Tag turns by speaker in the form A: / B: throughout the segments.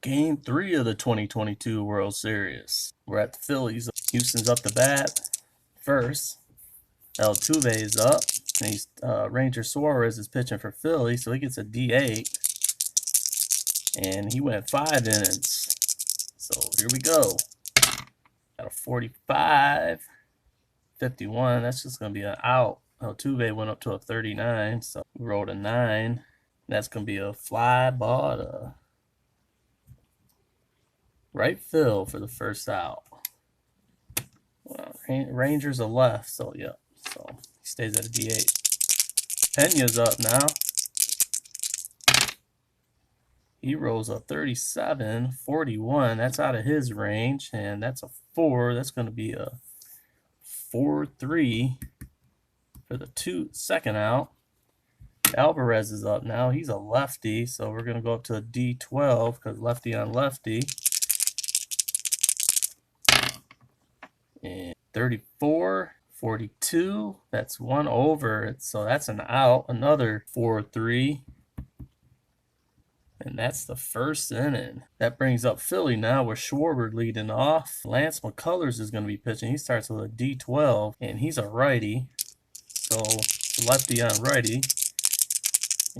A: Game 3 of the 2022 World Series. We're at the Phillies. Houston's up to bat first. Altuve is up. And he's, Ranger Suarez is pitching for Philly, so he gets a D8. And he went 5 innings. So here we go. Got a 45, 51. That's just going to be an out. Altuve went up to a 39, so we rolled a 9. That's going to be a fly ball to right field for the first out. Well, Rangers are left, so yeah. So he stays at a D8. Pena's up now. He rolls a 37, 41. That's out of his range, and that's a 4. That's going to be a 4-3 for the second out. Alvarez is up now. He's a lefty, so we're going to go up to a D12 because lefty on lefty. And 34, 42. That's 1 over. So that's an out. Another 4-3. And that's the first inning. That brings up Philly now with Schwarber leading off. Lance McCullers is going to be pitching. He starts with a D12, and he's a righty. So lefty on righty.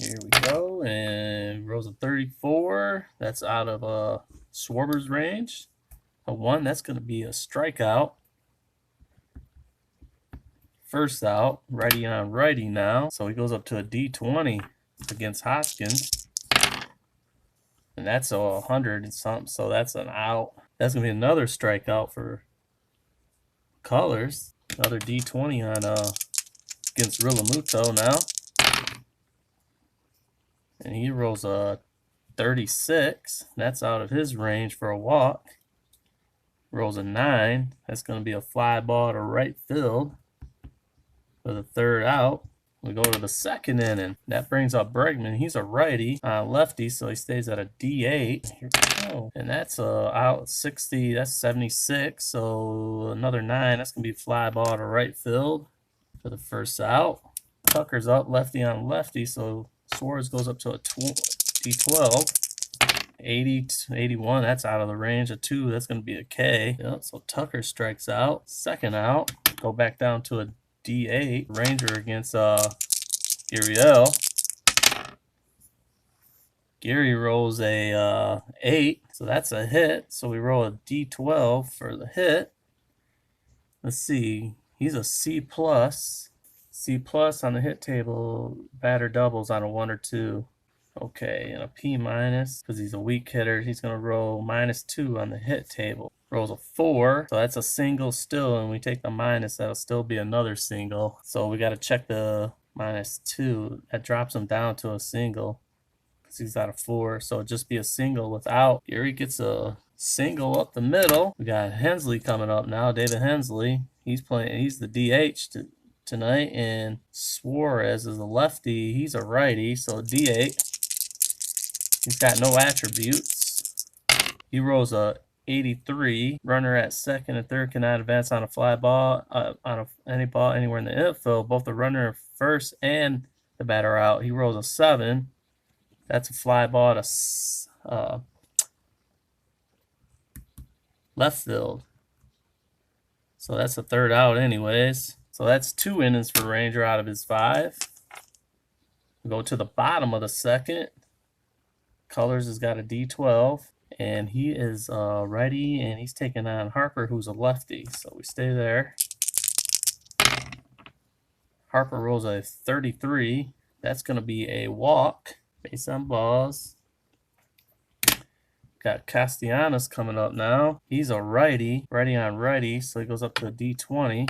A: Here we go. And rolls a 34. That's out of Schwarber's range. A 1. That's going to be a strikeout. First out. Righty on righty now. So he goes up to a D20 against Hoskins. And that's a 100 and something, so that's an out. That's going to be another strikeout for Colors. Another D20 on against Rillamuto now. And he rolls a 36. That's out of his range for a walk. Rolls a 9. That's going to be a fly ball to right field for the third out. We go to the second inning. That brings up Bregman. He's a righty, lefty, so he stays at a D8. Here we go. And that's out 60. That's 76. So another 9. That's going to be fly ball to right field for the first out. Tucker's up, lefty on lefty, so Suarez goes up to a D12. 80 to 81. That's out of the range. A 2. That's going to be a K. Yep, so Tucker strikes out. Second out. Go back down to a D8. Ranger against Gurriel. Gary rolls a 8, so that's a hit. So we roll a D12 for the hit. Let's see. He's a C+. C+ on the hit table. Batter doubles on a 1 or 2. Okay, and a P- because he's a weak hitter. He's going to roll -2 on the hit table. Rolls a 4, so that's a single still, and we take the minus, that'll still be another single. So we got to check the -2. That drops him down to a single because he's at a 4, so it'd just be a single without. Gary gets a single up the middle. We got Hensley coming up now, David Hensley. He's the DH tonight, and Suarez is a lefty. He's a righty, so D8. He's got no attributes. He rolls a 83. Runner at second and third cannot advance on a fly ball, any ball anywhere in the infield. Both the runner at first and the batter out. He rolls a 7. That's a fly ball to left field. So that's the third out anyways. So that's 2 innings for Ranger out of his 5. We go to the bottom of the second. Colors has got a D12. And he is righty, and he's taking on Harper, who's a lefty. So we stay there. Harper rolls a 33. That's going to be a walk based on balls. Got Castellanos coming up now. He's a righty on righty, so he goes up to a D20.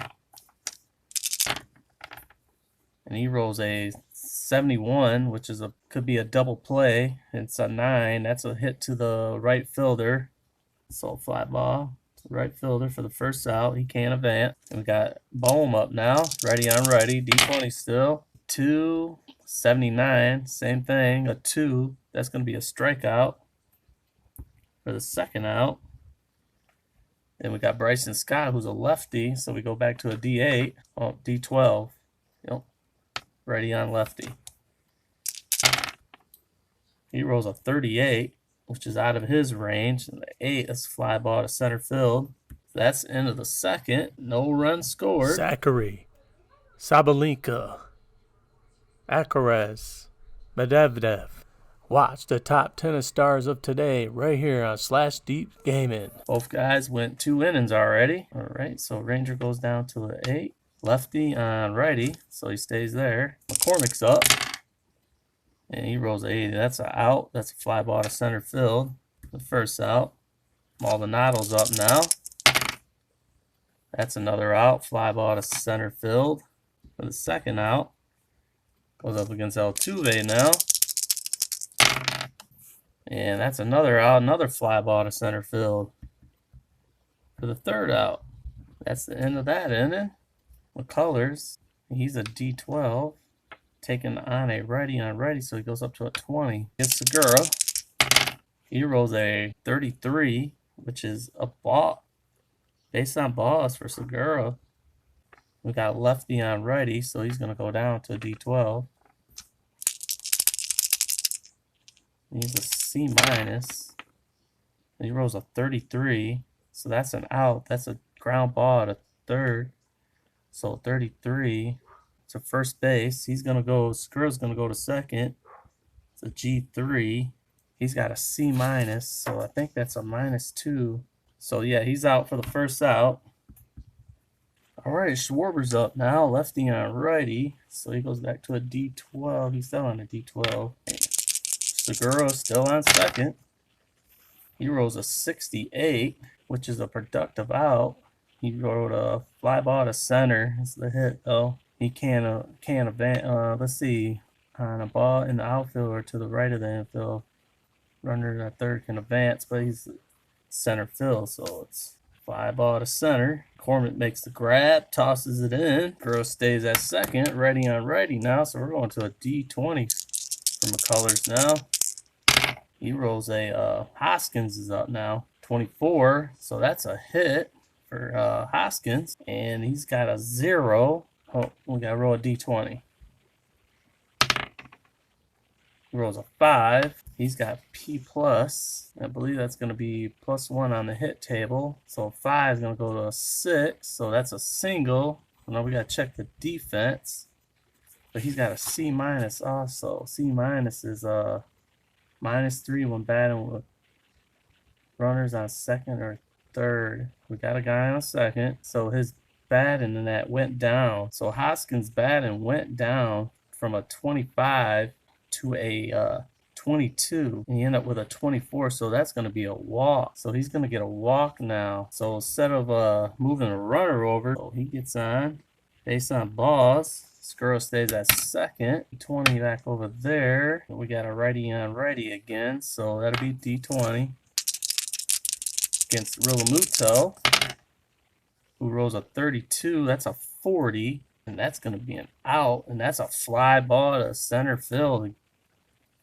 A: And he rolls a 71, which is could be a double play. It's a 9. That's a hit to the right fielder. So fly ball to the right fielder for the first out. He can't advance. And we got Bohm up now. Righty on righty. D20 still. 2, 79. Same thing. A 2. That's going to be a strikeout for the second out. And we got Bryson Scott, who's a lefty. So we go back to a D8. Oh, D12. Yep. Righty on lefty. He rolls a 38. which is out of his range. And the 8, that's a fly ball to center field. That's the end of the second. No runs scored.
B: Zachary, Sabalenka, Alcaraz, Medvedev. Watch the top tennis stars of today right here on Slash Deep Gaming.
A: Both guys went 2 innings already. All right, so Ranger goes down to the 8. Lefty on righty, so he stays there. McCormick's up, and he rolls 80. That's an out. That's a fly ball to center field. The first out. Maldonado's up now. That's another out. Fly ball to center field. For the second out. Goes up against Altuve now. And that's another out. Another fly ball to center field. For the third out. That's the end of that inning. McCullers, he's a D12. Taking on a righty on righty, so he goes up to a 20. Gets Segura. He rolls a 33, which is a ball. Based on balls for Segura. We got lefty on righty, so he's going to go down to a D12. He's a C minus. He rolls a 33, so that's an out. That's a ground ball to third. So 33 to first base. He's going to go, Segura's going to go to second. It's a G3. He's got a C minus, so I think that's a -2. So yeah, he's out for the first out. All right, Schwarber's up now, lefty on righty. So he goes back to a D12. He's still on a D12. Segura still on second. He rolls a 68, which is a productive out. He rolled a fly ball to center. It's the hit though. He can't advance. Let's see, on a ball in the outfield or to the right of the infield, runner at third can advance, but he's center field, so it's fly ball to center. McCormick makes the grab, tosses it in. Gross stays at second, righty on righty now, so we're going to a D20 for McCullers now. He rolls a Hoskins is up now, 24, so that's a hit for Hoskins, and he's got a 0. Oh, we got to roll a D20. He rolls a 5. He's got P+. I believe that's going to be +1 on the hit table. So 5 is going to go to a 6. So that's a single. Now we got to check the defense. But he's got a C minus also. C minus is -3 when batting with runners on second or third. We got a guy on second. So his batting in that went down. So Hoskins' batting went down from a 25 to a 22, and he ended up with a 24, so that's going to be a walk. So he's going to get a walk now. So instead of moving a runner over, so he gets on based on balls. Segura stays at second. 20 back over there. We got a righty on righty again, so that'll be D20 against Realmuto, who rolls a 32. That's a 40, and that's going to be an out, and that's a fly ball to center field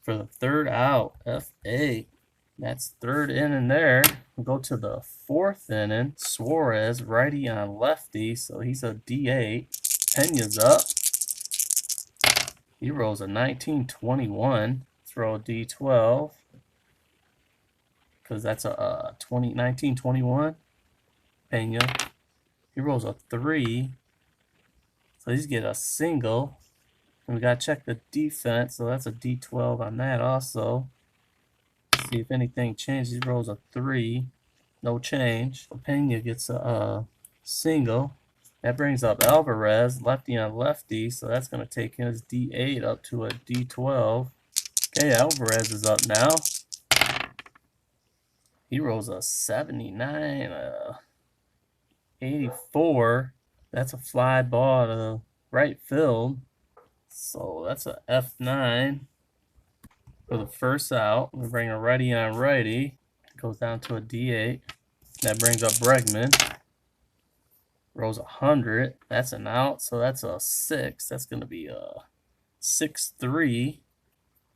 A: for the third out. F8. That's third inning there. We'll go to the fourth inning. Suarez, righty on lefty, so he's a D8. Pena's up. He rolls a 19-21. Throw a D12. Because that's a 19-21. Pena. He rolls a 3. So he's getting a single. And we got to check the defense. So that's a D12 on that also. See if anything changes. He rolls a 3. No change. Pena gets a single. That brings up Alvarez, lefty on lefty. So that's going to take his D8 up to a D12. Okay, Alvarez is up now. He rolls a 79, 84. That's a fly ball to right field. So that's a F9 for the first out. We bring a righty on righty. Goes down to a D8. That brings up Bregman. Rolls 100. That's an out. So that's a 6. That's going to be a 6-3.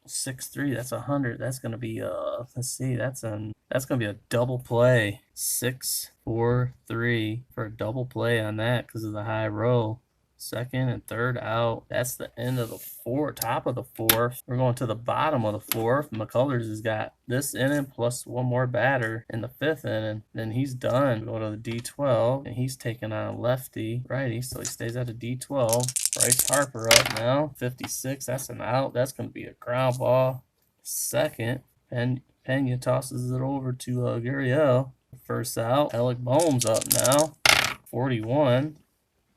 A: 6-3. That's 100. That's going to be let's see. That's going to be a double play. 6-4-3 for a double play on that because of the high roll. second and third out. That's the end of the top of the fourth. We're going to the bottom of the fourth. McCullers has got this inning plus one more batter in the fifth inning. Then he's done. Go to the D12, and he's taking on a lefty righty, so he stays at a D12. Bryce Harper up now, 56. That's an out. That's going to be a ground ball. Second, Pena tosses it over to Gurriel. First out. Alec Bohm's up now, 41.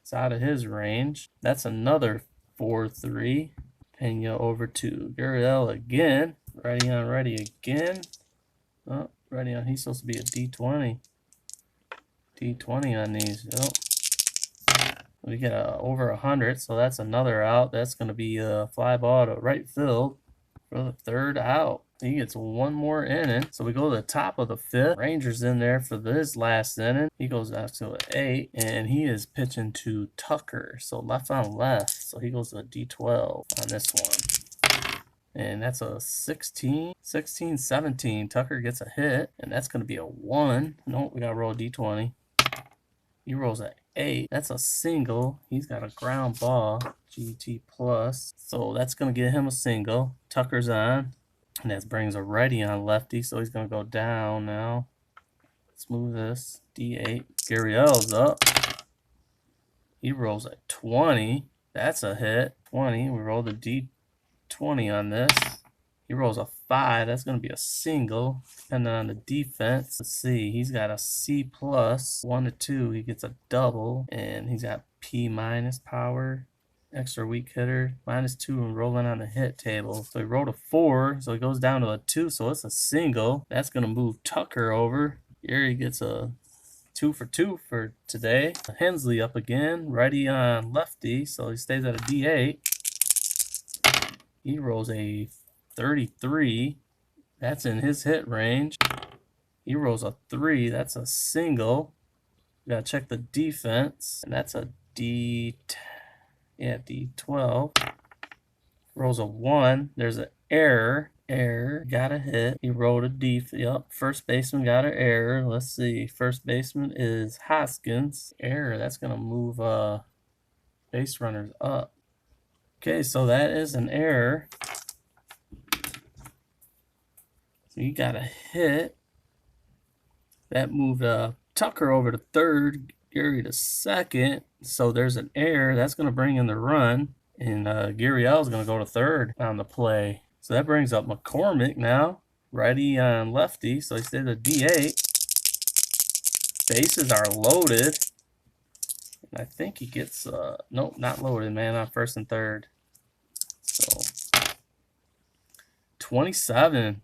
A: It's out of his range. That's another 4-3. Pena over to Gurriel again. Ready on ready again. Oh, ready on. He's supposed to be a D20. D20 on these. Yep. We get over 100, so that's another out. That's going to be a fly ball to right field for the third out. He gets one more inning. So we go to the top of the fifth. Ranger's in there for this last inning. He goes out to an 8, and he is pitching to Tucker. So left on left. So he goes to a D12 on this one. And that's a 17. Tucker gets a hit, and that's going to be a 1. No, we got to roll a D20. He rolls an 8. That's a single. He's got a ground ball. GT plus. So that's going to get him a single. Tucker's on. And that brings a righty on lefty, so he's going to go down now. Let's move this. D8. Gurriel's up. He rolls a 20. That's a hit. 20. We roll the D20 on this. He rolls a 5. That's going to be a single, depending on the defense. Let's see. He's got a C plus. 1 to 2. He gets a double, and he's got P minus power. Extra weak hitter, -2 and rolling on the hit table. So he rolled a 4, so he goes down to a 2, so it's a single. That's going to move Tucker over. Here he gets a 2 for 2 for today. Hensley up again, righty on lefty, so he stays at a D8. He rolls a 33. That's in his hit range. He rolls a 3. That's a single. You got to check the defense, and that's a D10. Yeah, D12. Rolls a 1. There's an error. Got a hit. He rolled a D. Yep. First baseman got an error. Let's see. First baseman is Hoskins. Error. That's going to move base runners up. Okay, so that is an error. So you got a hit. That moved Tucker over to third. Gary to second. So there's an error. That's going to bring in the run. And Gurriel is going to go to third on the play. So that brings up McCormick now. Righty on lefty. So he stays at D8. Bases are loaded. And I think he gets, nope, not loaded, man, on first and third. So 27.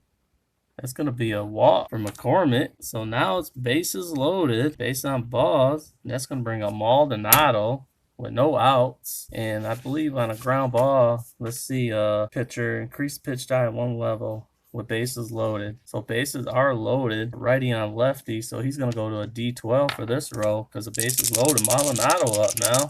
A: That's going to be a walk for McCormick. So now it's bases loaded based on balls. That's going to bring a Maldonado with no outs. And I believe on a ground ball, let's see, pitcher increase pitch die at 1 level with bases loaded. So bases are loaded. Righty on lefty. So he's going to go to a D12 for this row because the base is loaded. Maldonado up now.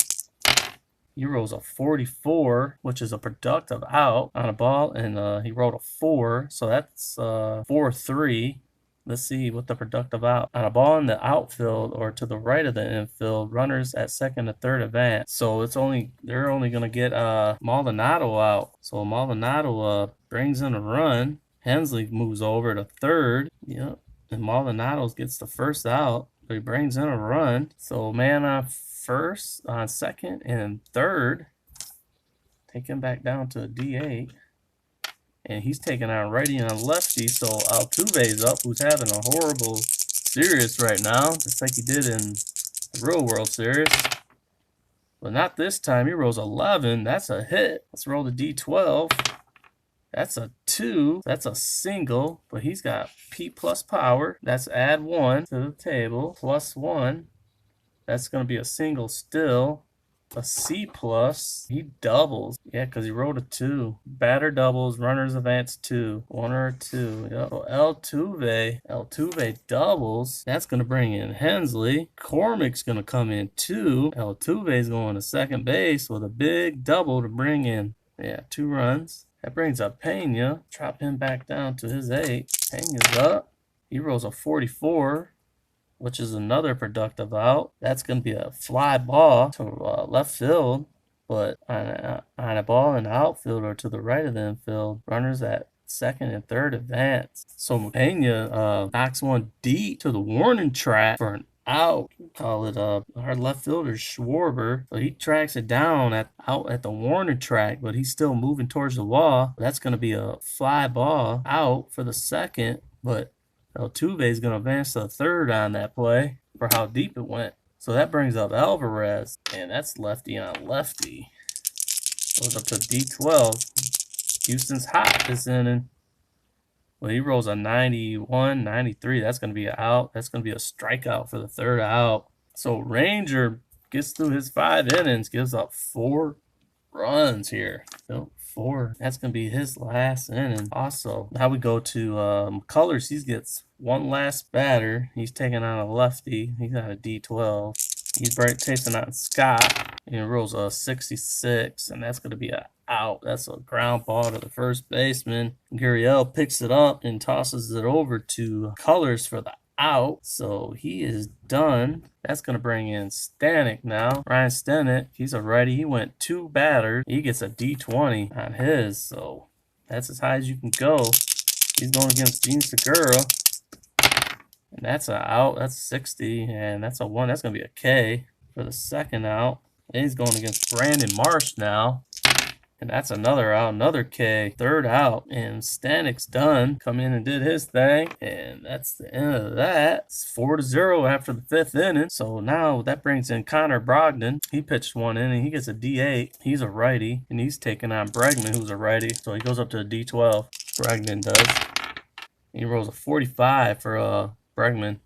A: He rolls a 44, which is a productive out on a ball, and he rolled a 4, so that's 4-3. Let's see what the productive out. On a ball in the outfield or to the right of the infield, runners at second and third advance. So they're only going to get Maldonado out. So Maldonado brings in a run. Hensley moves over to third. Yep. And Maldonado gets the first out. But he brings in a run. So man on first, on second, and third. Take him back down to a D8. And he's taking out righty on lefty. So Altuve's up, who's having a horrible series right now, just like he did in the real World Series. But not this time. He rolls 11. That's a hit. Let's roll the D12. That's a 2. That's a single. But he's got P plus power. That's add 1 to the table. Plus 1. That's going to be a single still. A C plus. He doubles. Yeah, because he rolled a 2. Batter doubles. Runners advance 2. 1 or 2. Yep. So Altuve doubles. That's going to bring in Hensley. Cormick's going to come in 2. Altuve's going to second base with a big double to bring in, 2 runs. That brings up Pena. Drop him back down to his 8. Pena's up. He rolls a 44. Which is another productive out. That's going to be a fly ball to left field. but on a ball in the outfield or to the right of the infield, runners at second and third advance. So Pena knocks one deep to the warning track for an out. Call it our left fielder Schwarber. So he tracks it down out at the warning track, but he's still moving towards the wall. That's going to be a fly ball out for the second, but Altuve is going to advance to the third on that play for how deep it went. So that brings up Alvarez, and that's lefty on lefty. Goes up to D12. Houston's hot this inning. Well, he rolls a 91, 93. That's going to be an out. That's going to be a strikeout for the third out. So Ranger gets through his 5 innings, gives up 4 runs here. So 4. That's going to be his last inning. Also, now we go to McCullers. He gets one last batter. He's taking on a lefty. He's got a D12. He's chasing on Scott. And he rolls a 66, and that's going to be a out. That's a ground ball to the first baseman. Gurriel picks it up and tosses it over to Colors for the out. So he is done. That's going to bring in Stanek now. Ryan Stanek, he's a righty. He went 2 batters. He gets a D20 on his. So that's as high as you can go. He's going against Gene Segura. And that's an out. That's 60. And that's a 1. That's going to be a K for the second out. And he's going against Brandon Marsh now. And that's another out, another K, third out, and Stanek's done. Come in and did his thing, and that's the end of that. It's 4-0 after the 5th inning. So now that brings in Connor Brogdon. He pitched 1 inning. He gets a D8. He's a righty, and he's taking on Bregman, who's a righty. So he goes up to a D12. Bregman does. He rolls a 45 for Bregman.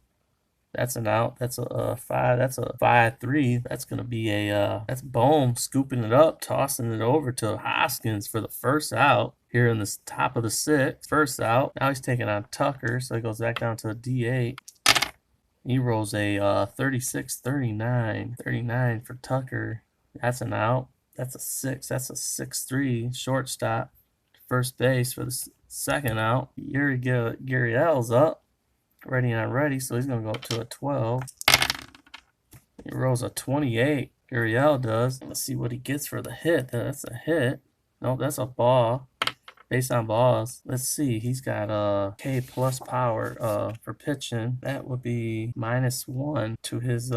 A: That's an out. That's a 5. That's a 5-3. That's going to be that's Bohm scooping it up, tossing it over to Hoskins for the first out here in the top of the 6th. First out. Now he's taking on Tucker, so he goes back down to a D8. He rolls a 36-39. 39 for Tucker. That's an out. That's a 6. That's a 6-3 shortstop. First base for the second out. Gurriel's up. Ready on ready, so he's going to go up to a 12. He rolls a 28. Gurriel does. Let's see what he gets for the hit. That's a hit. Nope, that's a ball. Based on balls. Let's see. He's got a K plus power for pitching. That would be -1 to his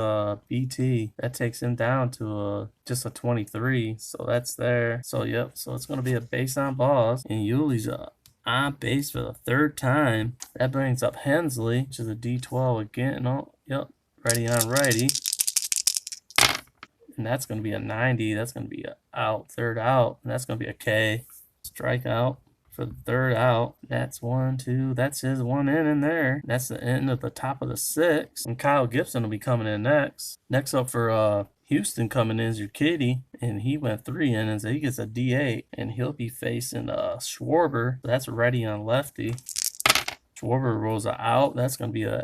A: BT. That takes him down to just a 23. So that's there. So yep. So it's going to be a base on balls. And Yuli's on base for the 3rd time. That brings up Hensley, which is a D12 again. Oh, yep. Ready on righty. And that's going to be a 90. That's going to be a out. 3rd out. And that's going to be a K. Strikeout for the 3rd out. That's 1, 2. That's his 1 inning there. That's the end of the top of the 6th. And Kyle Gibson will be coming in next. Next up for Houston coming in is your kitty, and he went 3 innings. He gets a D8, and he'll be facing Schwarber. That's righty on lefty. Schwarber rolls a out. That's going to be a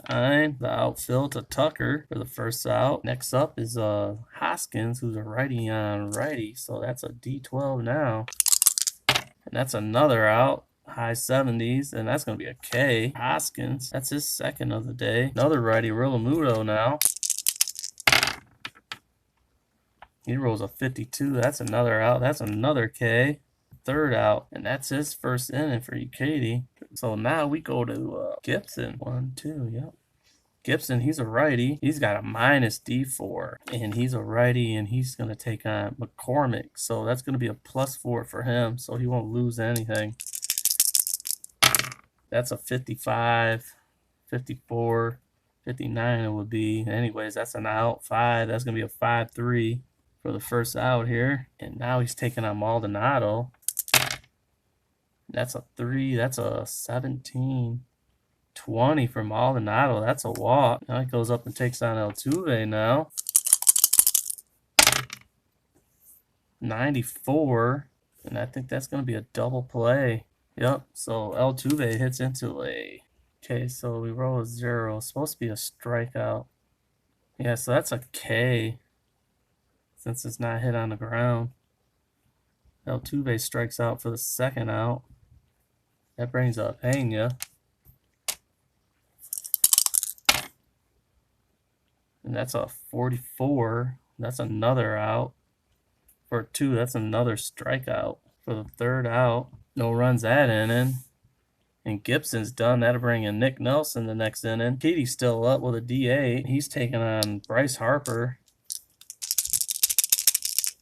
A: F9. The outfield to Tucker for the first out. Next up is Hoskins, who's a righty on righty. So that's a D12 now. And that's another out. High 70s, and that's going to be a K. Hoskins, that's his 2nd of the day. Another righty, Rillamuto now. He rolls a 52. That's another out. That's another K. 3rd out. And that's his 1st inning for you, Katie. So now we go to Gibson. 1, 2, yep. Gibson, he's a righty. He's got a -D4. And he's a righty, and he's going to take on McCormick. So that's going to be a +4 for him. So he won't lose anything. That's a 55, 54, 59 it would be. Anyways, that's an out. 5. That's going to be a 5-3. For the first out here. And now he's taking on Maldonado. That's a 3. That's a 17. 20 for Maldonado. That's a walk. Now he goes up and takes on Altuve now. 94. And I think that's going to be a double play. Yep. So Altuve hits into a... Okay, so we roll a 0. It's supposed to be a strikeout. Yeah, so that's a K. Since it's not hit on the ground. Altuve strikes out for the 2nd out. That brings up Pena. And that's a 44. That's another out for 2. That's another strikeout for the 3rd out. No runs that inning. And Gibson's done. That'll bring in Nick Nelson the next inning. Petey's still up with a D8. He's taking on Bryce Harper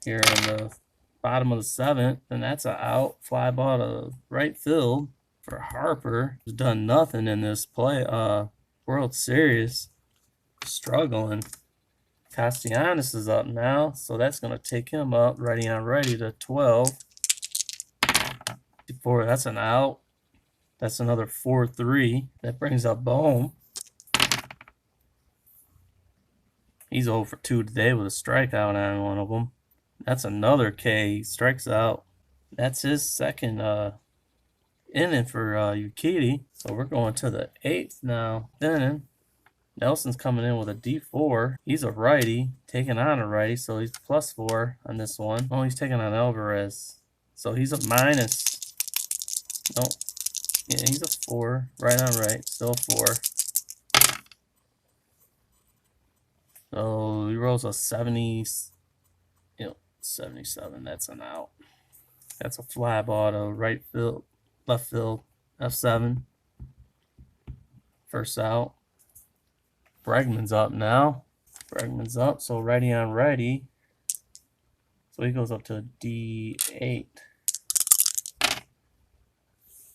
A: here in the bottom of the 7th. And that's an out. Fly ball to right field for Harper. Who's done nothing in this World Series. Struggling. Castellanos is up now, so that's going to take him up righty on righty to 12. Before that's an out. That's another 4-3. That brings up Bohm. He's 0 for 2 today with a strikeout on one of them. That's another K. He strikes out. That's his second inning for Urquidy. So we're going to the 8th now. Then Nelson's coming in with a D4. He's a righty, taking on a righty, so he's +4 on this one. Oh, he's taking on Alvarez. So he's a minus. Nope. Yeah, he's a 4. Right on right. Still 4. So he rolls a 70. 77. That's an out. That's a fly ball to right field, left field, F7. First out. Bregman's up now. Bregman's up, so righty on righty. So he goes up to D8.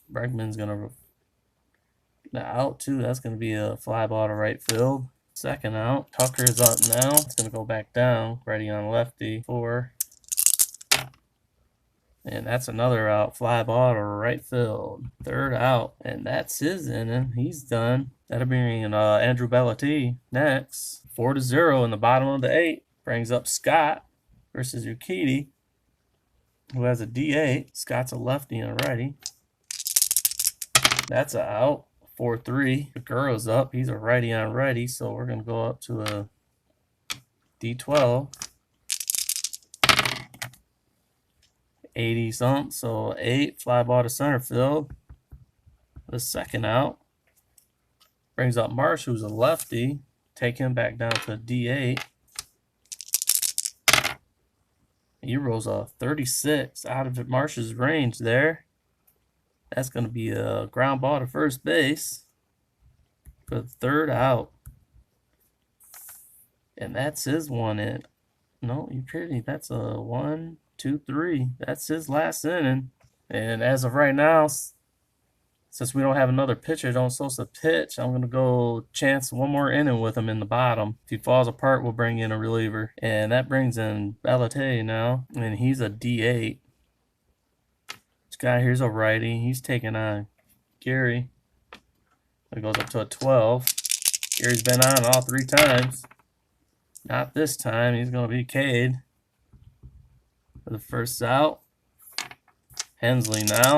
A: Bregman's going to out too. That's going to be a fly ball to right field. Second out. Tucker's up now. It's going to go back down. Righty on lefty. 4. And that's another out. Fly ball to right field. Third out. And that's his inning. He's done. That'll bring in Andrew Bellati next. 4-0 in the bottom of the 8th. Brings up Scott versus Urquidy, who has a D8. Scott's a lefty and a righty. That's a out. 4-3. Figueroa's up. He's a righty on righty, so we're going to go up to a D12. 80 something, so 8. Fly ball to center field. The second out. Brings up Marsh, who's a lefty. Take him back down to a D8. He rolls a 36 out of Marsh's range there. That's going to be a ground ball to first base for the third out. And that's his one in. No, you're kidding. That's a 1, 2, 3. That's his last inning. And as of right now, since we don't have another pitcher don't supposed to pitch, I'm going to go chance one more inning with him in the bottom. If he falls apart, we'll bring in a reliever. And that brings in Bellati now. And he's a D8. This guy here's a righty. He's taking on Gary. It goes up to a 12. Gary's been on all 3 times. Not this time. He's going to be Cade for the first out. Hensley now.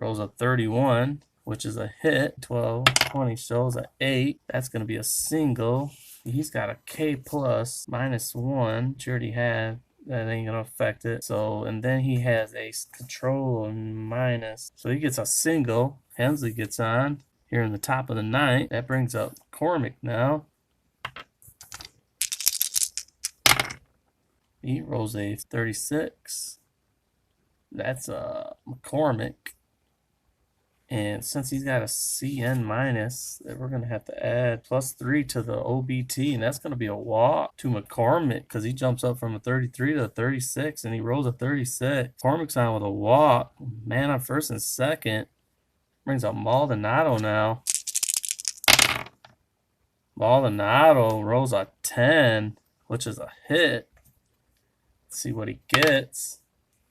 A: Rolls a 31, which is a hit. 12, 20 shows a 8. That's going to be a single. He's got a K plus -1, which he already had. That ain't going to affect it. So, and then he has a control of minus. So he gets a single. Hensley gets on here in the top of the 9th. That brings up McCormick now. He rolls a 36. That's a McCormick. And since he's got a CN minus, we're going to have to add +3 to the OBT. And that's going to be a walk to McCormick because he jumps up from a 33 to a 36 and he rolls a 36. McCormick's on with a walk. Man on first and second. Brings up Maldonado now. Maldonado rolls a 10, which is a hit. Let's see what he gets.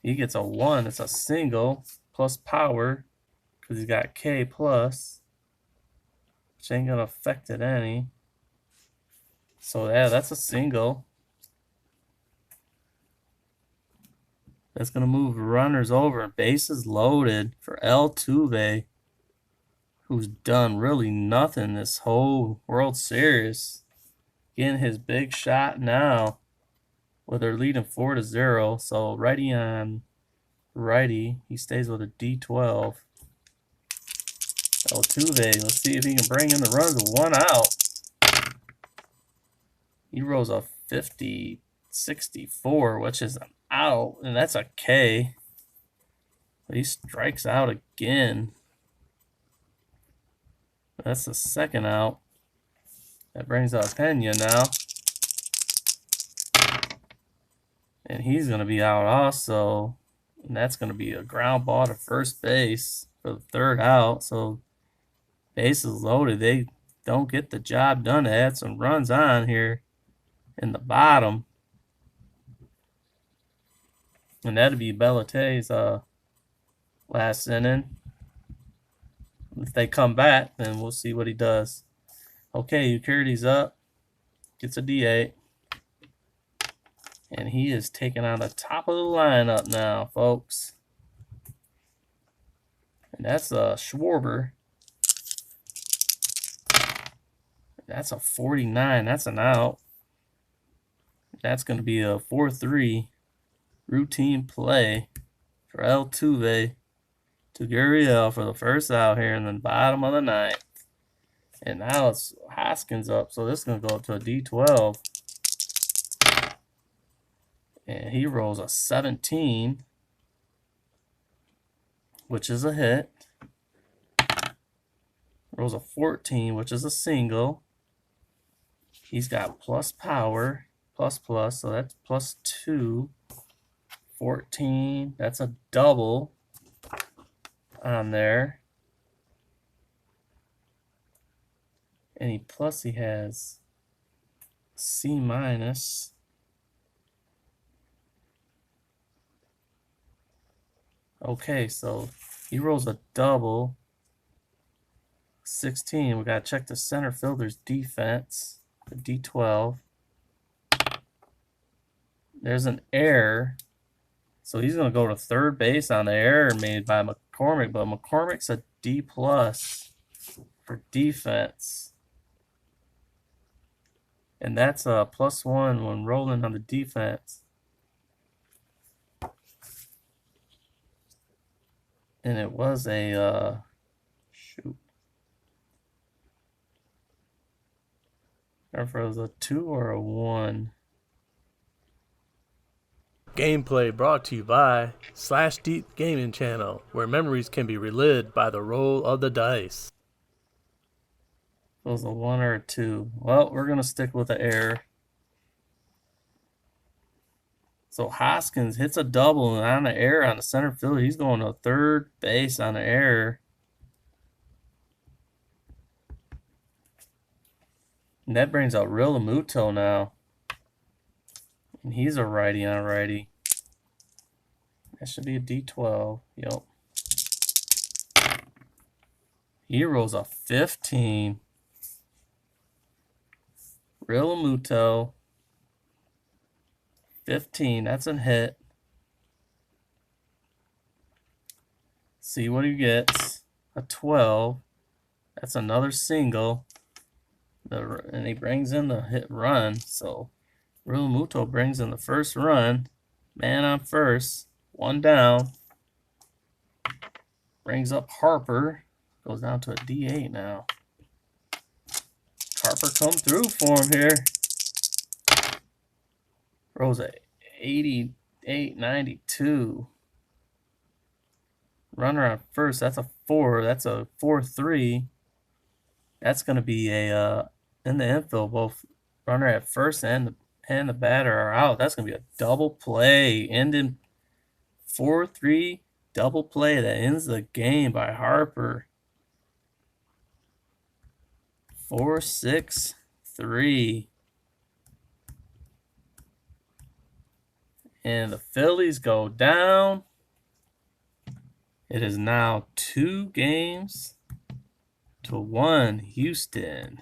A: He gets a 1. It's a single plus power. Because he's got K plus, which ain't going to affect it any. So, yeah, that's a single. That's going to move runners over. Bases loaded for Altuve, who's done really nothing this whole World Series. Getting his big shot now. Well, they're leading 4-0. So, righty on righty. He stays with a D12. Altuve, let's see if he can bring in the runs with 1 out. He rolls a 50. 64, which is an out, and that's a K. But he strikes out again. That's the second out. That brings up Pena now. And he's going to be out also. And that's going to be a ground ball to first base for the third out. So bases loaded. They don't get the job done. They had some runs on here in the bottom. And that'll be Bellate's last inning. If they come back, then we'll see what he does. Okay, Euclides up. Gets a D8. And he is taking on the top of the lineup now, folks. And that's a Schwarber. That's a 49. That's an out. That's going to be a 4-3 routine play for Altuve to Gurriel for the first out here in the bottom of the ninth. And now it's Hoskins up, so this is going to go up to a D12. And he rolls a 17, which is a hit. Rolls a 14, which is a single. He's got plus power, plus, so that's +2. 14, that's a double on there. And he has C-. Okay, so he rolls a double. 16, we got to check the center fielder's defense, the D12. There's an error. So he's going to go to third base on the error made by McCormick, but McCormick's a D+ for defense. And that's a +1 when rolling on the defense. And it was a, shoot. I don't know if it was a 2 or a 1.
B: Gameplay brought to you by Slash Deep Gaming Channel, where memories can be relived by the roll of the dice.
A: It was a 1 or a 2. Well, we're going to stick with the error. So Hoskins hits a double and on the error on the center field. He's going to third base on the error. And that brings out Realmuto now. And he's a righty on righty. That should be a D12. Yep. He rolls a 15. Realmuto. 15. That's a hit. See what he gets. A 12. That's another single. And he brings in the hit run. So Realmuto brings in the first run. Man on first. 1 down. Brings up Harper. Goes down to a D8 now. Harper come through for him here. Rolls a 88-92. Runner on first. That's a 4. That's a 4-3. That's going to be a in the infield. Both runner at first and the batter are out. That's going to be a double play. Ending 4-3 double play that ends the game by Harper. 4-6-3. And the Phillies go down. It is now 2-1 Houston.